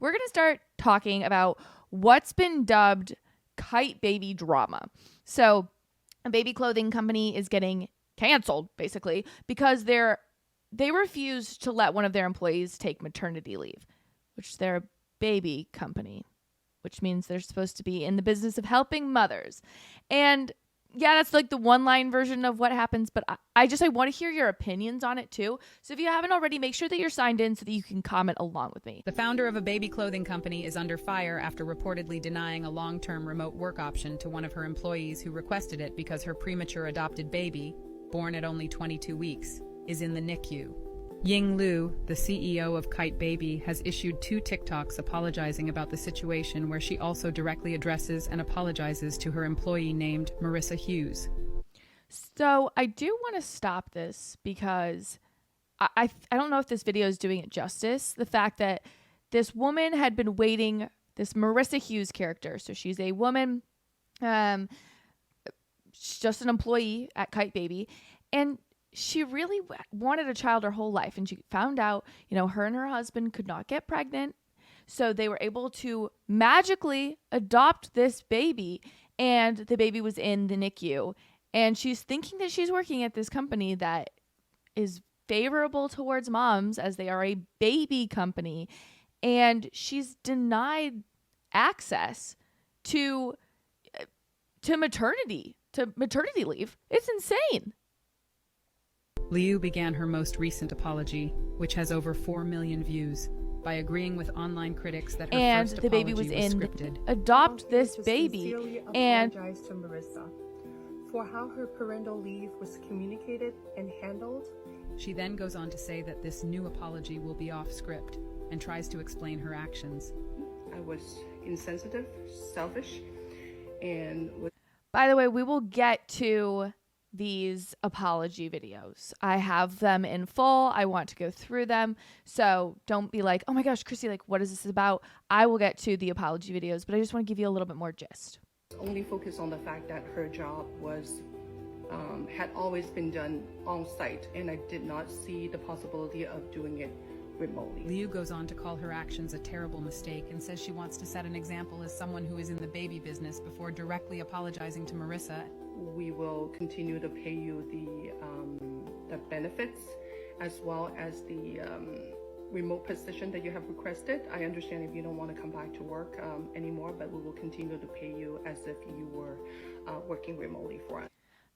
we're going to start talking about what's been dubbed Kite Baby drama. So a baby clothing company is getting canceled, basically, because they refused to let one of their employees take maternity leave, which they're a baby company, which means they're supposed to be in the business of helping mothers. And yeah, that's like the one-line version of what happens, but I want to hear your opinions on it too. So if you haven't already, make sure that you're signed in so that you can comment along with me. The founder of a baby clothing company is under fire after reportedly denying a long-term remote work option to one of her employees who requested it because her premature adopted baby, born at only 22 weeks, is in the NICU. Ying Lu, the CEO of Kite Baby, has issued 2 TikToks apologizing about the situation, where she also directly addresses and apologizes to her employee named Marissa Hughes. So I do want to stop this because I don't know if this video is doing it justice. The fact that this woman had been waiting, this Marissa Hughes character, so she's a woman, she's just an employee at Kite Baby, and she really wanted a child her whole life. And she found out, her and her husband could not get pregnant. So they were able to magically adopt this baby. And the baby was in the NICU. And she's thinking that she's working at this company that is favorable towards moms, as they are a baby company. And she's denied access to maternity leave. It's insane. Liu began her most recent apology, which has over 4 million views, by agreeing with online critics that her and first the baby apology was in scripted. Adopt this baby, and apologize to Marissa for how her parental leave was communicated and handled. She then goes on to say that this new apology will be off script, and tries to explain her actions. I was insensitive, selfish, and by the way, we will get to these apology videos. I have them in full. I want to go through them. So don't be like, oh my gosh, Chrissy, like, what is this about? I will get to the apology videos, but I just want to give you a little bit more gist. only focus on the fact that her job was had always been done on site, and I did not see the possibility of doing it remotely. Liu goes on to call her actions a terrible mistake and says she wants to set an example as someone who is in the baby business before directly apologizing to Marissa. We will continue to pay you the benefits as well as the remote position that you have requested. I understand if you don't want to come back to work anymore, but we will continue to pay you as if you were working remotely for us.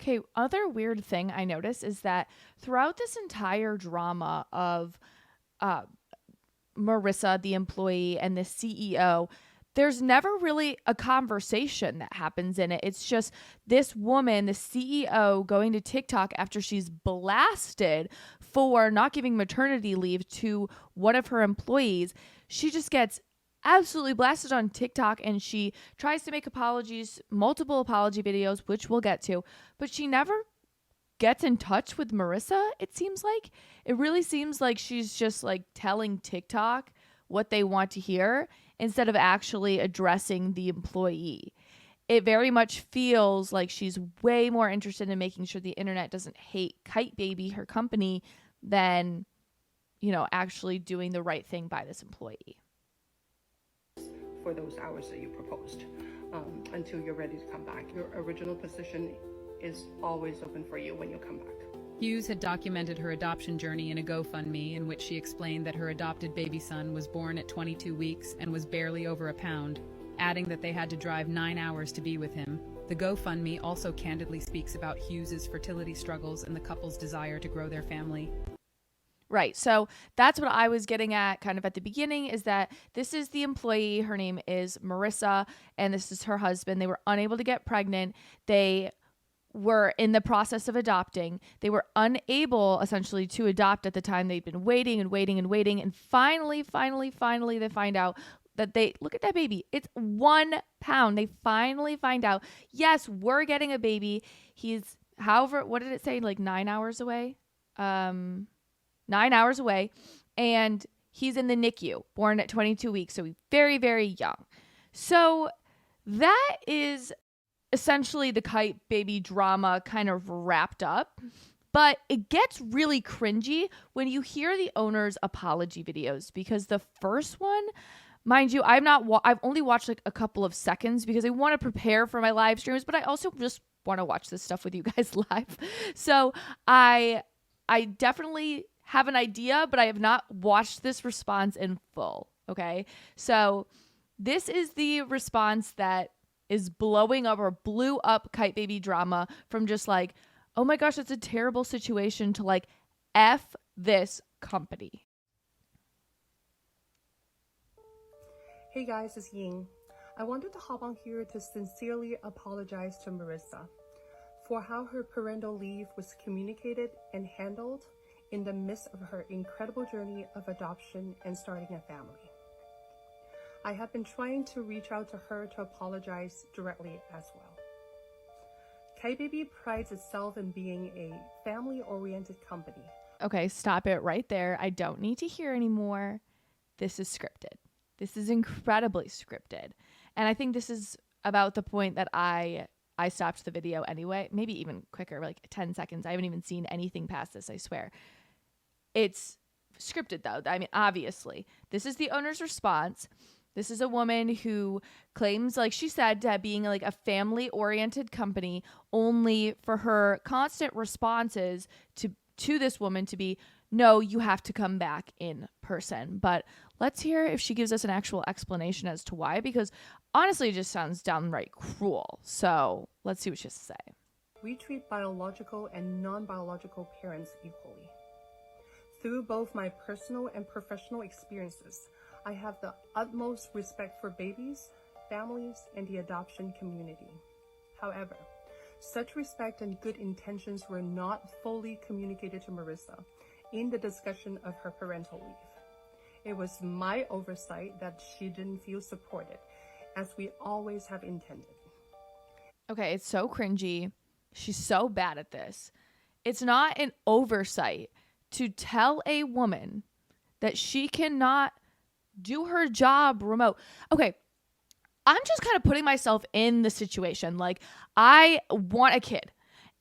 Okay, other weird thing I noticed is that throughout this entire drama of Marissa, the employee, and the CEO, there's never really a conversation that happens in it. It's just this woman, the CEO, going to TikTok after she's blasted for not giving maternity leave to one of her employees. She just gets absolutely blasted on TikTok, and she tries to make apologies, multiple apology videos, which we'll get to, but she never gets in touch with Marissa. It really seems like she's just like telling TikTok what they want to hear instead of actually addressing the employee. It very much feels like she's way more interested in making sure the internet doesn't hate Kite Baby, her company, than, actually doing the right thing by this employee. For those hours that you proposed until you're ready to come back. Your original position is always open for you when you come back. Hughes had documented her adoption journey in a GoFundMe in which she explained that her adopted baby son was born at 22 weeks and was barely over a pound, adding that they had to drive 9 hours to be with him. The GoFundMe also candidly speaks about Hughes's fertility struggles and the couple's desire to grow their family. Right. So that's what I was getting at kind of at the beginning, is that this is the employee. Her name is Marissa, and this is her husband. They were unable to get pregnant. They were in the process of adopting. They were unable essentially to adopt at the time. They'd been waiting and waiting and waiting. And finally, they find out that look at that baby. It's 1 pound. They finally find out, yes, we're getting a baby. He's, however, what did it say? Like 9 hours away? 9 hours away, and he's in the NICU, born at 22 weeks, so he's very, very young. So that is essentially the Kite Baby drama kind of wrapped up, but it gets really cringy when you hear the owner's apology videos, because the first one Mind you, I've only watched like a couple of seconds because I want to prepare for my live streams, but I also just want to watch this stuff with you guys live. So I definitely have an idea, but I have not watched this response in full. Okay. So this is the response that is blowing up or blew up Kite Baby drama from just like, oh my gosh, it's a terrible situation to like F this company. Hey guys, it's Ying. I wanted to hop on here to sincerely apologize to Marissa for how her parental leave was communicated and handled in the midst of her incredible journey of adoption and starting a family. I have been trying to reach out to her to apologize directly as well. Kite Baby prides itself in being a family-oriented company. Okay, stop it right there. I don't need to hear anymore. This is scripted. This is incredibly scripted. And I think this is about the point that I stopped the video anyway, maybe even quicker, like 10 seconds. I haven't even seen anything past this, I swear. It's scripted though. I mean, obviously, this is the owner's response. This is a woman who claims, like she said, to being like a family-oriented company, only for her constant responses to this woman to be, no, you have to come back in person. But let's hear if she gives us an actual explanation as to why, because honestly, it just sounds downright cruel. So let's see what she has to say. We treat biological and non-biological parents equally. Through both my personal and professional experiences, I have the utmost respect for babies, families, and the adoption community. However, such respect and good intentions were not fully communicated to Marissa in the discussion of her parental leave. It was my oversight that she didn't feel supported, as we always have intended. Okay, it's so cringy. She's so bad at this. It's not an oversight to tell a woman that she cannot do her job remote. Okay, I'm just kind of putting myself in the situation. Like, I want a kid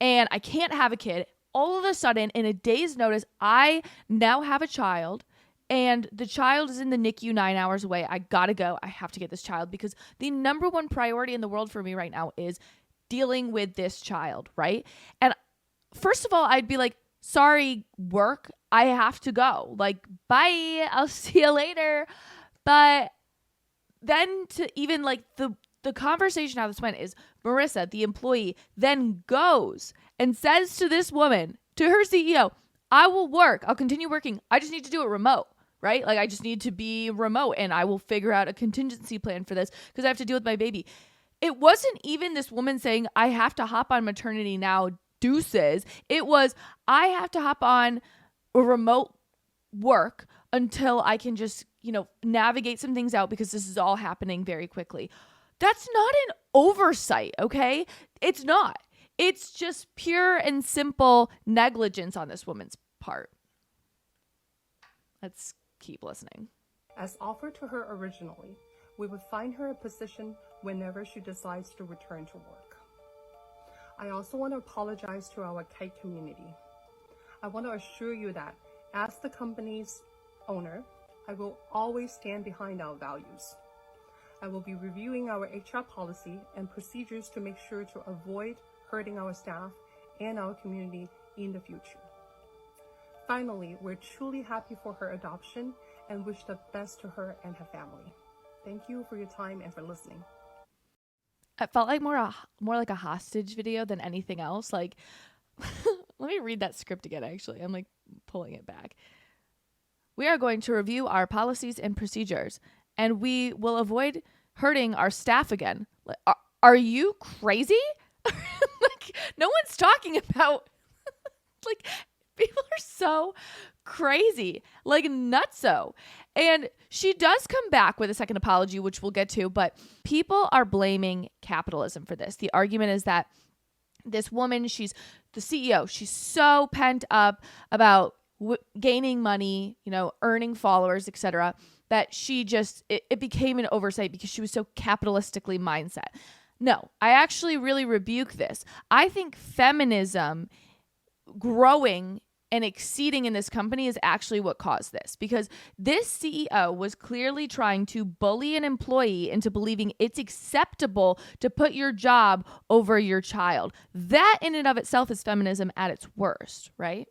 and I can't have a kid. All of a sudden, in a day's notice, I now have a child and the child is in the NICU 9 hours away. I gotta go. I have to get this child because the number one priority in the world for me right now is dealing with this child, right? And first of all, I'd be like, sorry, work, I have to go. Like, bye, I'll see you later. But then to even like the conversation how this went is Marissa, the employee, then goes and says to this woman, to her CEO, I will work. I'll continue working. I just need to do it remote, right? Like, I just need to be remote and I will figure out a contingency plan for this because I have to deal with my baby. It wasn't even this woman saying, I have to hop on maternity now, deuces. It was, I have to hop on a remote work until I can just, navigate some things out because this is all happening very quickly. That's not an oversight, okay? It's not. It's just pure and simple negligence on this woman's part. Let's keep listening. As offered to her originally, we would find her a position whenever she decides to return to work. I also want to apologize to our Kite community. I want to assure you that as the company's owner, I will always stand behind our values. I will be reviewing our HR policy and procedures to make sure to avoid hurting our staff and our community in the future. Finally, we're truly happy for her adoption and wish the best to her and her family. Thank you for your time and for listening. It felt like more like a hostage video than anything else. Like, let me read that script again, actually. I'm like pulling it back. We are going to review our policies and procedures, and we will avoid hurting our staff again. Are you crazy? Like, no one's talking about, like, people are so crazy, like nutso. And she does come back with a second apology, which we'll get to, but people are blaming capitalism for this. The argument is that this woman, she's the CEO, she's so pent up about gaining money, earning followers, etc., that she just, it became an oversight because she was so capitalistically mindset. No, I actually really rebuke this. I think feminism growing and exceeding in this company is actually what caused this, because this CEO was clearly trying to bully an employee into believing it's acceptable to put your job over your child. That in and of itself is feminism at its worst, right?